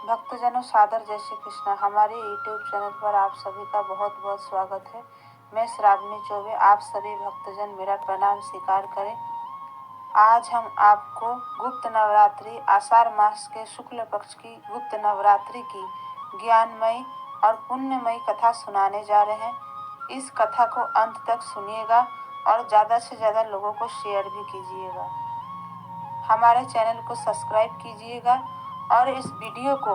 भक्तजनों, सादर जय श्री कृष्णा। हमारे यूट्यूब चैनल पर आप सभी का बहुत बहुत स्वागत है। मैं श्रावणी चौबे, आप सभी भक्तजन मेरा प्रणाम स्वीकार करें। आज हम आपको गुप्त नवरात्रि आषाढ़ मास के शुक्ल पक्ष की गुप्त नवरात्रि की ज्ञानमयी और पुण्यमयी कथा सुनाने जा रहे हैं। इस कथा को अंत तक सुनिएगा और ज़्यादा से ज़्यादा लोगों को शेयर भी कीजिएगा। हमारे चैनल को सब्सक्राइब कीजिएगा और इस वीडियो को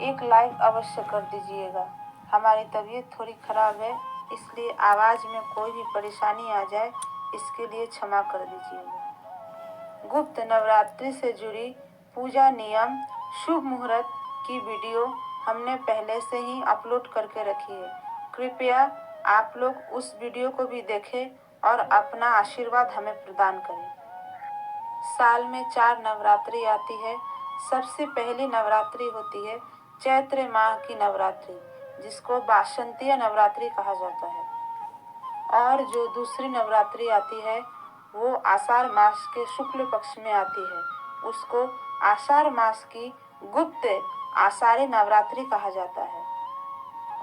एक लाइक अवश्य कर दीजिएगा। हमारी तबीयत थोड़ी खराब है, इसलिए आवाज़ में कोई भी परेशानी आ जाए इसके लिए क्षमा कर दीजिएगा। गुप्त नवरात्रि से जुड़ी पूजा नियम, शुभ मुहूर्त की वीडियो हमने पहले से ही अपलोड करके रखी है। कृपया आप लोग उस वीडियो को भी देखें और अपना आशीर्वाद हमें प्रदान करें। साल में 4 नवरात्रि आती है। सबसे पहली नवरात्रि होती है चैत्र माह की नवरात्रि, जिसको वासंतीय नवरात्रि कहा जाता है। और जो दूसरी नवरात्रि आती है वो आषाढ़ मास के शुक्ल पक्ष में आती है। उसको आषाढ़ मास की गुप्त आषाढ़ी नवरात्रि कहा जाता है।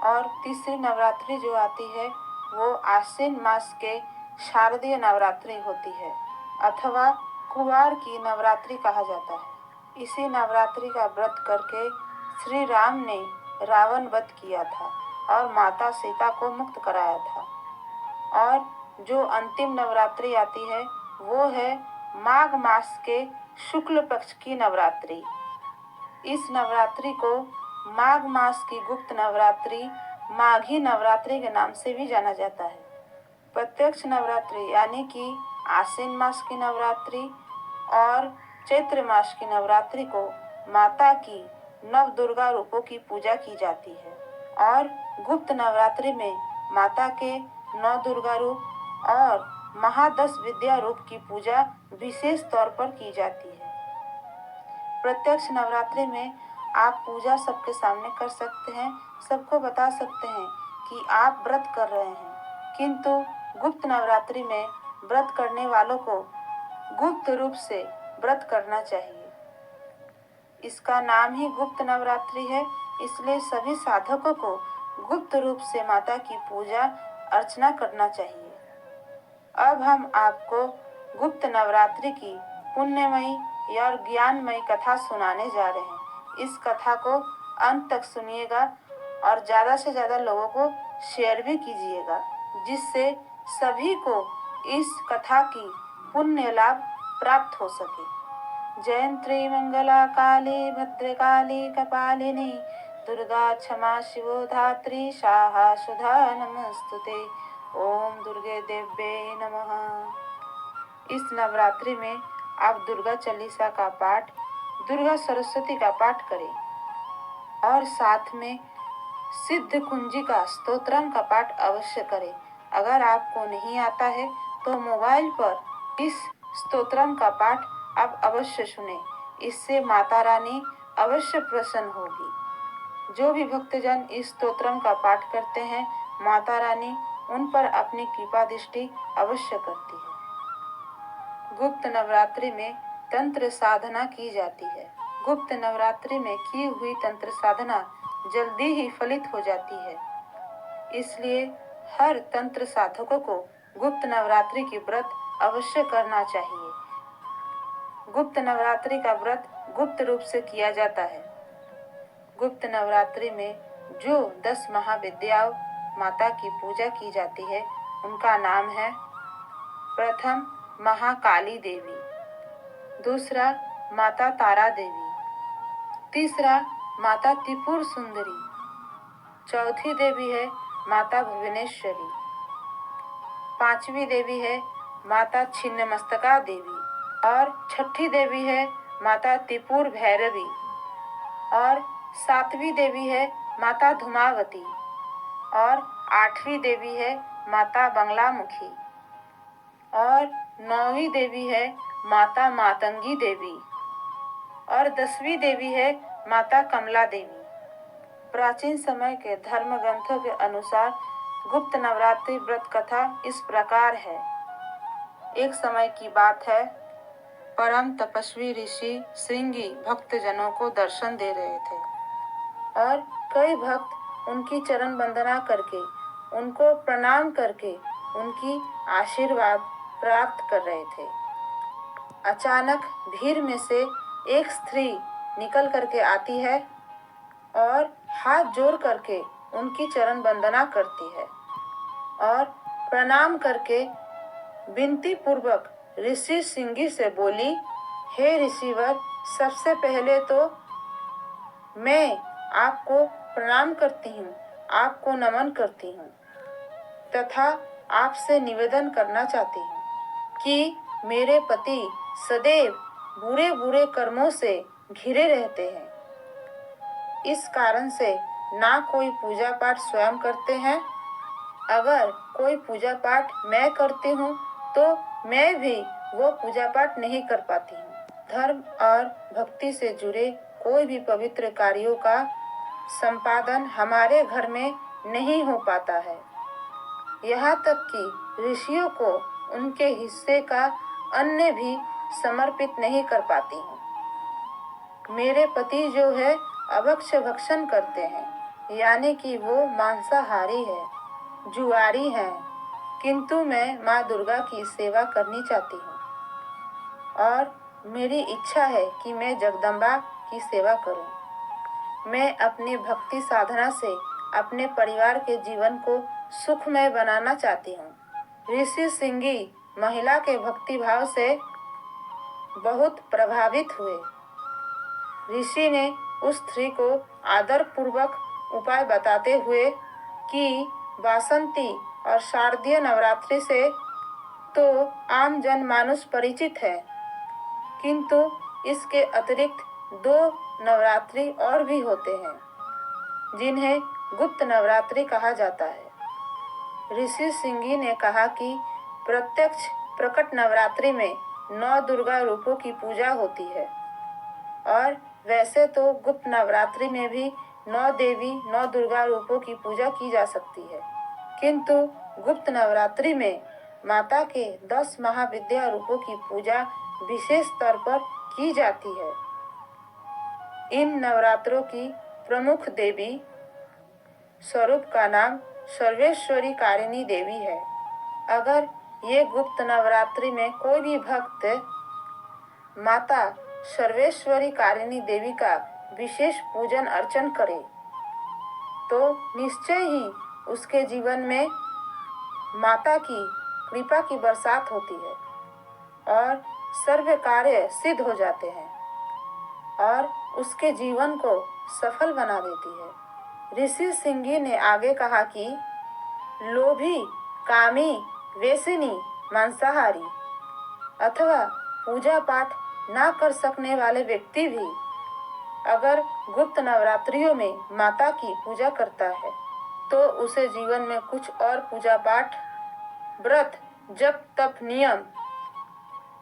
और तीसरी नवरात्रि जो आती है वो आश्विन मास के शारदीय नवरात्रि होती है अथवा कुवार की नवरात्रि कहा जाता है। इसी नवरात्रि का व्रत करके श्री राम ने रावण वध किया था और माता सीता को मुक्त कराया था। और जो अंतिम नवरात्रि आती है वो है माघ मास के शुक्ल पक्ष की नवरात्रि। इस नवरात्रि को माघ मास की गुप्त नवरात्रि, माघी नवरात्रि के नाम से भी जाना जाता है। प्रत्यक्ष नवरात्रि यानी कि आश्विन मास की नवरात्रि और चैत्र मास की नवरात्रि को माता की नव दुर्गा रूपों की पूजा की जाती है। और गुप्त नवरात्रि में माता के 9 दुर्गा रूप और महादश विद्या रूप की पूजा विशेष तौर पर की जाती है। प्रत्यक्ष नवरात्रि में आप पूजा सबके सामने कर सकते हैं, सबको बता सकते हैं कि आप व्रत कर रहे हैं। किंतु गुप्त नवरात्रि में व्रत करने वालों को गुप्त रूप से व्रत करना चाहिए। इसका नाम ही गुप्त नवरात्रि है, इसलिए सभी साधकों को गुप्त रूप से माता की पूजा अर्चना करना चाहिए। अब हम आपको गुप्त नवरात्रि की पुण्यमयी और ज्ञानमयी कथा सुनाने जा रहे हैं। इस कथा को अंत तक सुनिएगा और ज़्यादा से ज़्यादा लोगों को शेयर भी कीजिएगा, जिससे सभी को इस कथा की पुण्य लाभ प्राप्त हो सके। जयंती मंगला काली भद्रकाली कपालिनी दुर्गा क्षमा शिवो धात्री शाहा सुधा नमस्तुते। ओम दुर्गे देव्ये नमः। इस नवरात्रि में आप दुर्गा चालीसा का पाठ, दुर्गा सरस्वती का पाठ करें और साथ में सिद्ध कुंजिका स्तोत्रम का पाठ अवश्य करें। अगर आपको नहीं आता है तो मोबाइल पर इस स्तोत्रम का पाठ आप अवश्य सुने, इससे माता रानी अवश्य प्रसन्न होगी। जो भी भक्तजन इस स्तोत्रम का पाठ करते हैं, माता रानी उन पर अपनी कृपा दृष्टि अवश्य करती है। गुप्त नवरात्रि में तंत्र साधना की जाती है। गुप्त नवरात्रि में की हुई तंत्र साधना जल्दी ही फलित हो जाती है, इसलिए हर तंत्र साधकों को गुप्त नवरात्रि की व्रत अवश्य करना चाहिए। गुप्त नवरात्रि का व्रत गुप्त रूप से किया जाता है। गुप्त नवरात्रि में जो 10 महाविद्याओं माता की पूजा की जाती है उनका नाम है: प्रथम महाकाली देवी, दूसरा माता तारा देवी, तीसरा माता त्रिपुर सुंदरी, चौथी देवी है माता भुवनेश्वरी, पांचवी देवी है माता छिन्नमस्तका देवी और छठी देवी है माता त्रिपुर भैरवी और सातवीं देवी है माता धूमावती और आठवीं देवी है माता बंगलामुखी और 9वीं देवी है माता मातंगी देवी और 10वीं देवी है माता कमला देवी। प्राचीन समय के धर्म ग्रंथों के अनुसार गुप्त नवरात्रि व्रत कथा इस प्रकार है। एक समय की बात है, परम तपस्वी ऋषि श्रृंगी भक्तजनों को दर्शन दे रहे थे। और कई भक्त उनकी चरण वंदना करके, उनको प्रणाम करके उनकी आशीर्वाद प्राप्त कर रहे थे। अचानक भीड़ में से एक स्त्री निकल करके आती है और हाथ जोड़ करके उनकी चरण वंदना करती है और प्रणाम करके विनती पूर्वक ऋषि सिंगी से बोली, हे ऋषिवर, सबसे पहले तो मैं आपको प्रणाम करती हूँ, आपको नमन करती हूँ तथा आपसे निवेदन करना चाहती हूँ कि मेरे पति सदैव बुरे बुरे कर्मों से घिरे रहते हैं। इस कारण से ना कोई पूजा पाठ स्वयं करते हैं, अगर कोई पूजा पाठ मैं करती हूँ तो मैं भी वो पूजा पाठ नहीं कर पाती हूँ। धर्म और भक्ति से जुड़े कोई भी पवित्र कार्यों का संपादन हमारे घर में नहीं हो पाता है। यहाँ तक कि ऋषियों को उनके हिस्से का अन्न भी समर्पित नहीं कर पाती हूँ। मेरे पति जो है अभक्ष्य भक्षण करते हैं, यानी कि वो मांसाहारी है, जुआरी है, किंतु मैं माँ दुर्गा की सेवा करनी चाहती हूँ और मेरी इच्छा है कि मैं जगदम्बा की सेवा करूँ। मैं अपनी भक्ति साधना से अपने परिवार के जीवन को सुखमय बनाना चाहती हूँ। ऋषि सिंगी महिला के भक्ति भाव से बहुत प्रभावित हुए। ऋषि ने उस स्त्री को आदर पूर्वक उपाय बताते हुए कि वासंती और शारदीय नवरात्रि से तो आम जनमानुष परिचित है, किंतु इसके अतिरिक्त 2 नवरात्रि और भी होते हैं जिन्हें गुप्त नवरात्रि कहा जाता है। ऋषि सिंगी ने कहा कि प्रत्यक्ष प्रकट नवरात्रि में 9 दुर्गा रूपों की पूजा होती है और वैसे तो गुप्त नवरात्रि में भी 9 देवी 9 दुर्गा रूपों की पूजा की जा सकती है, किंतु गुप्त नवरात्रि में माता के 10 महाविद्या रूपों की पूजा विशेष स्तर पर की जाती है। इन नवरात्रों की प्रमुख देवी स्वरूप का नाम सर्वेश्वरी कारिणी देवी है। अगर ये गुप्त नवरात्रि में कोई भी भक्त माता सर्वेश्वरी कारिणी देवी का विशेष पूजन अर्चन करे तो निश्चय ही उसके जीवन में माता की कृपा की बरसात होती है और सर्व कार्य सिद्ध हो जाते हैं और उसके जीवन को सफल बना देती है। ऋषि सिंगी ने आगे कहा कि लोभी, कामी, वेसिनी, मांसाहारी अथवा पूजा पाठ ना कर सकने वाले व्यक्ति भी अगर गुप्त नवरात्रियों में माता की पूजा करता है तो उसे जीवन में कुछ और पूजा पाठ, व्रत, जप, तप, नियम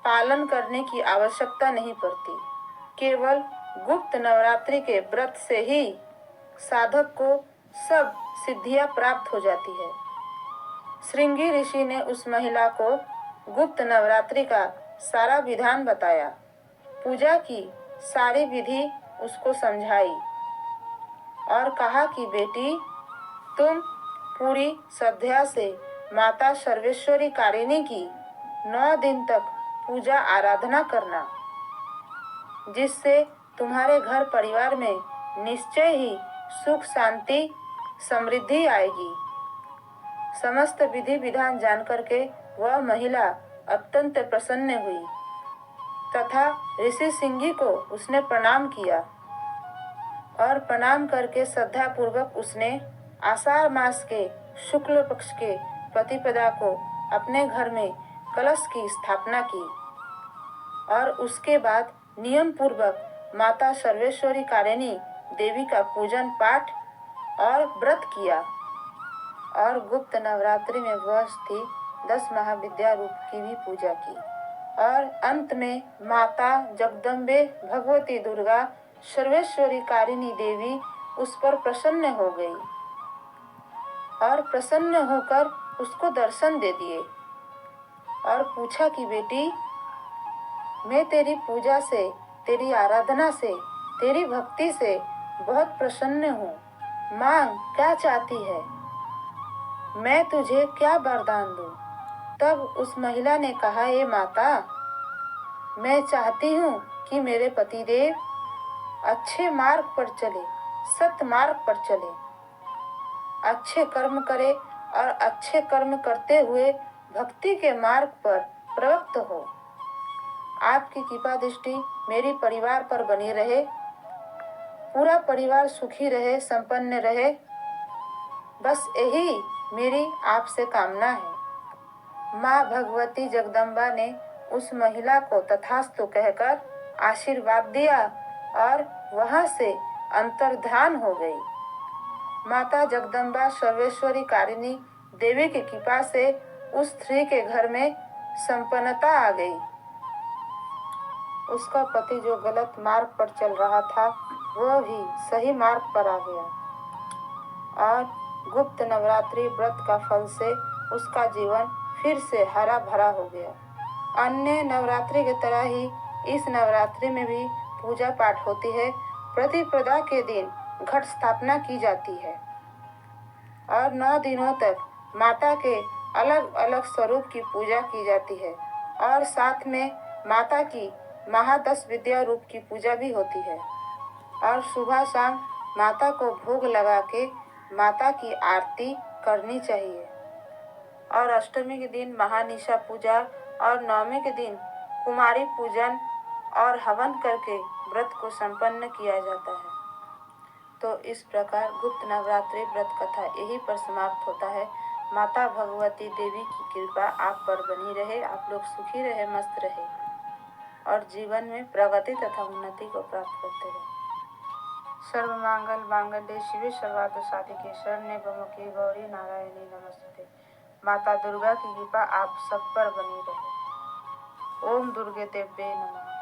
पालन करने की आवश्यकता नहीं पड़ती। केवल गुप्त नवरात्रि के व्रत से ही साधक को सब सिद्धियां प्राप्त हो जाती है। श्रृंगी ऋषि ने उस महिला को गुप्त नवरात्रि का सारा विधान बताया, पूजा की सारी विधि उसको समझाई और कहा कि बेटी, तुम पूरी श्रद्धा से माता सर्वेश्वरी कारिणी की 9 दिन तक पूजा आराधना करना, जिससे तुम्हारे घर परिवार में निश्चय ही सुख, शांति, समृद्धि आएगी। समस्त विधि विधान जान करके वह महिला अत्यंत प्रसन्न हुई तथा ऋषि सिंगी को उसने प्रणाम किया और प्रणाम करके श्रद्धा पूर्वक उसने आषाढ़ मास के शुक्ल पक्ष के प्रतिपदा को अपने घर में कलश की स्थापना की और उसके बाद नियम पूर्वक माता सर्वेश्वरी कारिणी देवी का पूजन पाठ और व्रत किया और गुप्त नवरात्रि में वह थी 10 महाविद्या रूप की भी पूजा की और अंत में माता जगदम्बे भगवती दुर्गा सर्वेश्वरी कारिणी देवी उस पर प्रसन्न हो गई और प्रसन्न होकर उसको दर्शन दे दिए और पूछा कि बेटी, मैं तेरी पूजा से, तेरी आराधना से, तेरी भक्ति से बहुत प्रसन्न हूँ। मांग, क्या चाहती है? मैं तुझे क्या वरदान दूँ? तब उस महिला ने कहा, हे माता, मैं चाहती हूँ कि मेरे पतिदेव अच्छे मार्ग पर चले, सत्य मार्ग पर चले, अच्छे कर्म करे और अच्छे कर्म करते हुए भक्ति के मार्ग पर प्रवृत्त हो। आपकी कृपा दृष्टि मेरी परिवार पर बनी रहे, पूरा परिवार सुखी रहे, संपन्न रहे, बस यही मेरी आपसे कामना है। माँ भगवती जगदम्बा ने उस महिला को तथास्तु कहकर आशीर्वाद दिया और वहां से अंतर्ध्यान हो गई। माता जगदम्बा सर्वेश्वरी कारिणी देवी की कृपा से उस स्त्री के घर में संपन्नता आ गई। उसका पति जो गलत मार्ग पर चल रहा था वह भी सही मार्ग पर आ गया और गुप्त नवरात्रि व्रत का फल से उसका जीवन फिर से हरा भरा हो गया। अन्य नवरात्रि की तरह ही इस नवरात्रि में भी पूजा पाठ होती है। प्रतिपदा के दिन घट स्थापना की जाती है और 9 दिनों तक माता के अलग अलग स्वरूप की पूजा की जाती है और साथ में माता की महादश विद्या रूप की पूजा भी होती है और सुबह शाम माता को भोग लगा के माता की आरती करनी चाहिए। और अष्टमी के दिन महानिशा पूजा और नवमी के दिन कुमारी पूजन और हवन करके व्रत को संपन्न किया जाता है। तो इस प्रकार गुप्त नवरात्रि व्रत कथा यही पर समाप्त होता है। माता भगवती देवी की कृपा आप पर बनी रहे, आप लोग सुखी रहे, मस्त रहे और जीवन में प्रगति तथा उन्नति को प्राप्त करते रहे। सर्वमंगल मांगल्ये शिवे सर्वार्थ साधिके शरण्ये त्र्यंबके गौरी नारायणी नमस्ते। माता दुर्गा की कृपा आप सब पर बनी रहे। ओम दुर्गे देव्ये नमः।